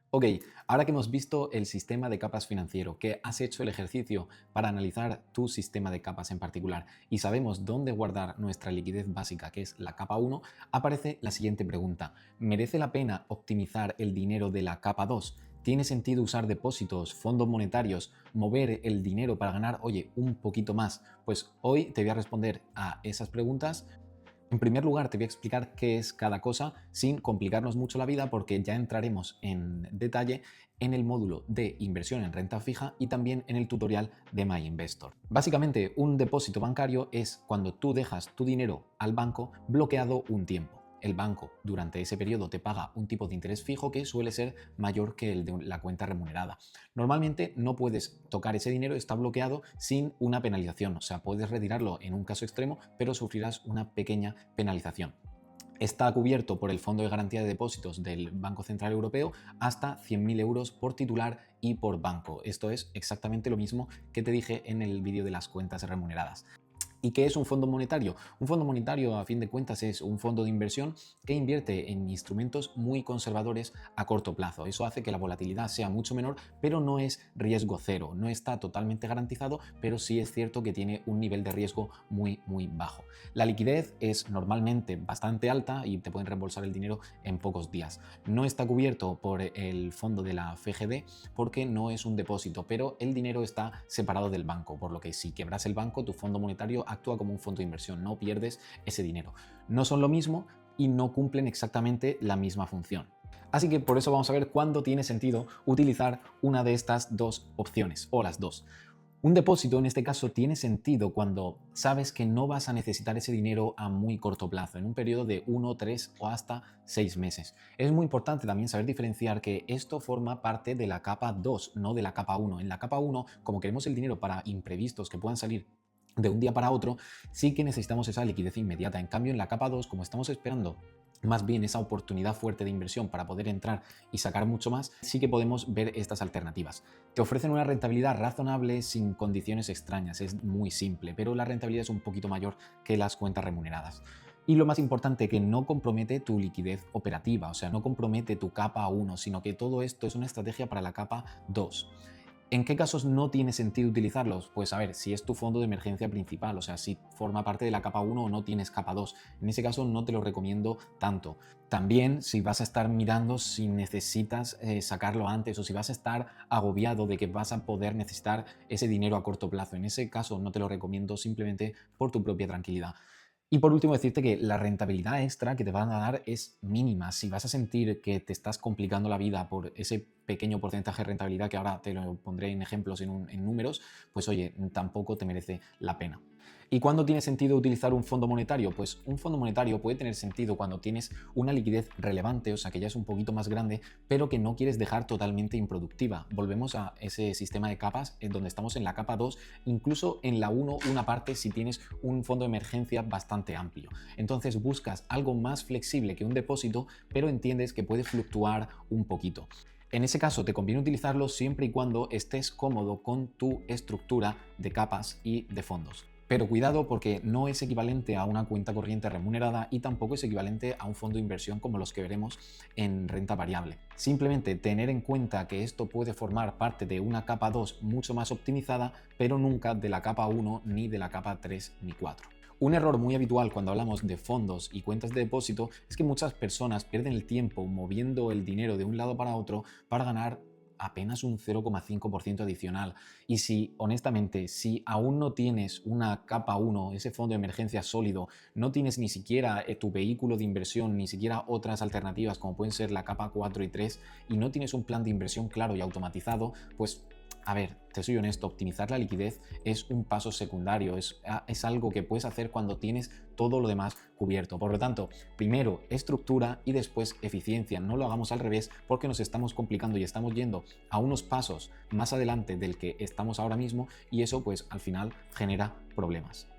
Ok, ahora que hemos visto el sistema de capas financiero, que has hecho el ejercicio para analizar tu sistema de capas en particular y sabemos dónde guardar nuestra liquidez básica, que es la capa 1, aparece la siguiente pregunta. ¿Merece la pena optimizar el dinero de la capa 2? ¿Tiene sentido usar depósitos, fondos monetarios, mover el dinero para ganar, oye, un poquito más? Pues hoy te voy a responder a esas preguntas. En primer lugar, te voy a explicar qué es cada cosa sin complicarnos mucho la vida porque ya entraremos en detalle en el módulo de inversión en renta fija y también en el tutorial de MyInvestor. Básicamente, un depósito bancario es cuando tú dejas tu dinero al banco bloqueado un tiempo. El banco durante ese periodo te paga un tipo de interés fijo que suele ser mayor que el de la cuenta remunerada. Normalmente no puedes tocar ese dinero, está bloqueado sin una penalización, o sea, puedes retirarlo en un caso extremo, pero sufrirás una pequeña penalización. Está cubierto por el Fondo de Garantía de Depósitos del Banco Central Europeo hasta 100.000 euros por titular y por banco. Esto es exactamente lo mismo que te dije en el vídeo de las cuentas remuneradas. ¿Y qué es un fondo monetario? Un fondo monetario, a fin de cuentas, es un fondo de inversión que invierte en instrumentos muy conservadores a corto plazo. Eso hace que la volatilidad sea mucho menor, pero no es riesgo cero. No está totalmente garantizado, pero sí es cierto que tiene un nivel de riesgo muy, muy bajo. La liquidez es normalmente bastante alta y te pueden reembolsar el dinero en pocos días. No está cubierto por el fondo de la FGD porque no es un depósito, pero el dinero está separado del banco, por lo que si quebras el banco, tu fondo monetario actúa como un fondo de inversión, no pierdes ese dinero. No son lo mismo y no cumplen exactamente la misma función. Así que por eso vamos a ver cuándo tiene sentido utilizar una de estas dos opciones, o las dos. Un depósito en este caso tiene sentido cuando sabes que no vas a necesitar ese dinero a muy corto plazo, en un periodo de 1, 3 o hasta 6 meses. Es muy importante también saber diferenciar que esto forma parte de la capa 2, no de la capa 1. En la capa 1, como queremos el dinero para imprevistos que puedan salir de un día para otro, sí que necesitamos esa liquidez inmediata. En cambio, en la capa 2, como estamos esperando más bien esa oportunidad fuerte de inversión para poder entrar y sacar mucho más, sí que podemos ver estas alternativas. Te ofrecen una rentabilidad razonable sin condiciones extrañas, es muy simple, pero la rentabilidad es un poquito mayor que las cuentas remuneradas. Y lo más importante, que no compromete tu liquidez operativa, o sea, no compromete tu capa 1, sino que todo esto es una estrategia para la capa 2. ¿En qué casos no tiene sentido utilizarlos? Pues a ver, si es tu fondo de emergencia principal, o sea, si forma parte de la capa 1 o no tienes capa 2. En ese caso no te lo recomiendo tanto. También si vas a estar mirando si necesitas sacarlo antes o si vas a estar agobiado de que vas a poder necesitar ese dinero a corto plazo. En ese caso no te lo recomiendo simplemente por tu propia tranquilidad. Y por último, decirte que la rentabilidad extra que te van a dar es mínima. Si vas a sentir que te estás complicando la vida por ese pequeño porcentaje de rentabilidad, que ahora te lo pondré en ejemplos, en números, pues oye, tampoco te merece la pena. ¿Y cuándo tiene sentido utilizar un fondo monetario? Pues un fondo monetario puede tener sentido cuando tienes una liquidez relevante, o sea que ya es un poquito más grande, pero que no quieres dejar totalmente improductiva. Volvemos a ese sistema de capas en donde estamos en la capa 2, incluso en la 1 una parte si tienes un fondo de emergencia bastante amplio. Entonces buscas algo más flexible que un depósito, pero entiendes que puede fluctuar un poquito. En ese caso te conviene utilizarlo siempre y cuando estés cómodo con tu estructura de capas y de fondos. Pero cuidado porque no es equivalente a una cuenta corriente remunerada y tampoco es equivalente a un fondo de inversión como los que veremos en renta variable. Simplemente tener en cuenta que esto puede formar parte de una capa 2 mucho más optimizada, pero nunca de la capa 1 ni de la capa 3 ni 4. Un error muy habitual cuando hablamos de fondos y cuentas de depósito es que muchas personas pierden el tiempo moviendo el dinero de un lado para otro para ganar apenas un 0,5% adicional. Y si, honestamente, si aún no tienes una capa 1, ese fondo de emergencia sólido, no tienes ni siquiera tu vehículo de inversión, ni siquiera otras alternativas como pueden ser la capa 4 y 3, y no tienes un plan de inversión claro y automatizado, pues a ver, te soy honesto, optimizar la liquidez es un paso secundario, es algo que puedes hacer cuando tienes todo lo demás cubierto. Por lo tanto, primero estructura y después eficiencia. No lo hagamos al revés porque nos estamos complicando y estamos yendo a unos pasos más adelante del que estamos ahora mismo y eso pues al final genera problemas.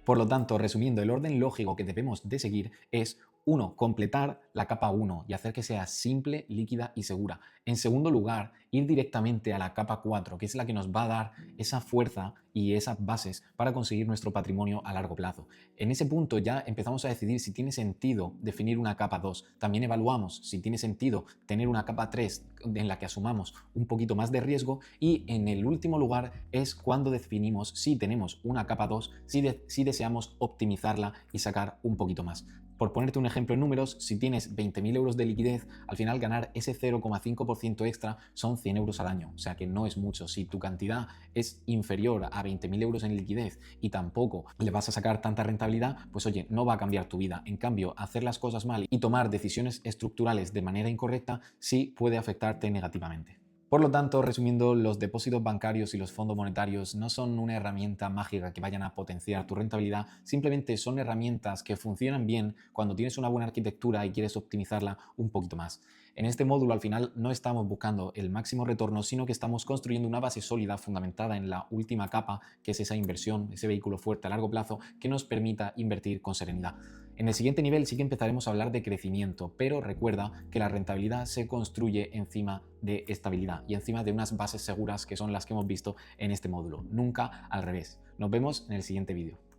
Por lo tanto, resumiendo, el orden lógico que debemos de seguir es Uno, completar la capa 1 y hacer que sea simple, líquida y segura. En segundo lugar, ir directamente a la capa 4, que es la que nos va a dar esa fuerza y esas bases para conseguir nuestro patrimonio a largo plazo. En ese punto ya empezamos a decidir si tiene sentido definir una capa 2. También evaluamos si tiene sentido tener una capa 3 en la que asumamos un poquito más de riesgo, y en el último lugar es cuando definimos si tenemos una capa 2, si deseamos optimizarla y sacar un poquito más. Por ponerte un ejemplo en números, si tienes 20.000 euros de liquidez, al final ganar ese 0,5% extra son 100 euros al año, o sea que no es mucho. Si tu cantidad es inferior a 20.000 euros en liquidez y tampoco le vas a sacar tanta rentabilidad, pues oye, no va a cambiar tu vida. En cambio, hacer las cosas mal y tomar decisiones estructurales de manera incorrecta sí puede afectarte negativamente. Por lo tanto, resumiendo, los depósitos bancarios y los fondos monetarios no son una herramienta mágica que vayan a potenciar tu rentabilidad, simplemente son herramientas que funcionan bien cuando tienes una buena arquitectura y quieres optimizarla un poquito más. En este módulo, al final, no estamos buscando el máximo retorno, sino que estamos construyendo una base sólida fundamentada en la última capa, que es esa inversión, ese vehículo fuerte a largo plazo que nos permita invertir con serenidad. En el siguiente nivel sí que empezaremos a hablar de crecimiento, pero recuerda que la rentabilidad se construye encima de estabilidad y encima de unas bases seguras que son las que hemos visto en este módulo, nunca al revés. Nos vemos en el siguiente vídeo.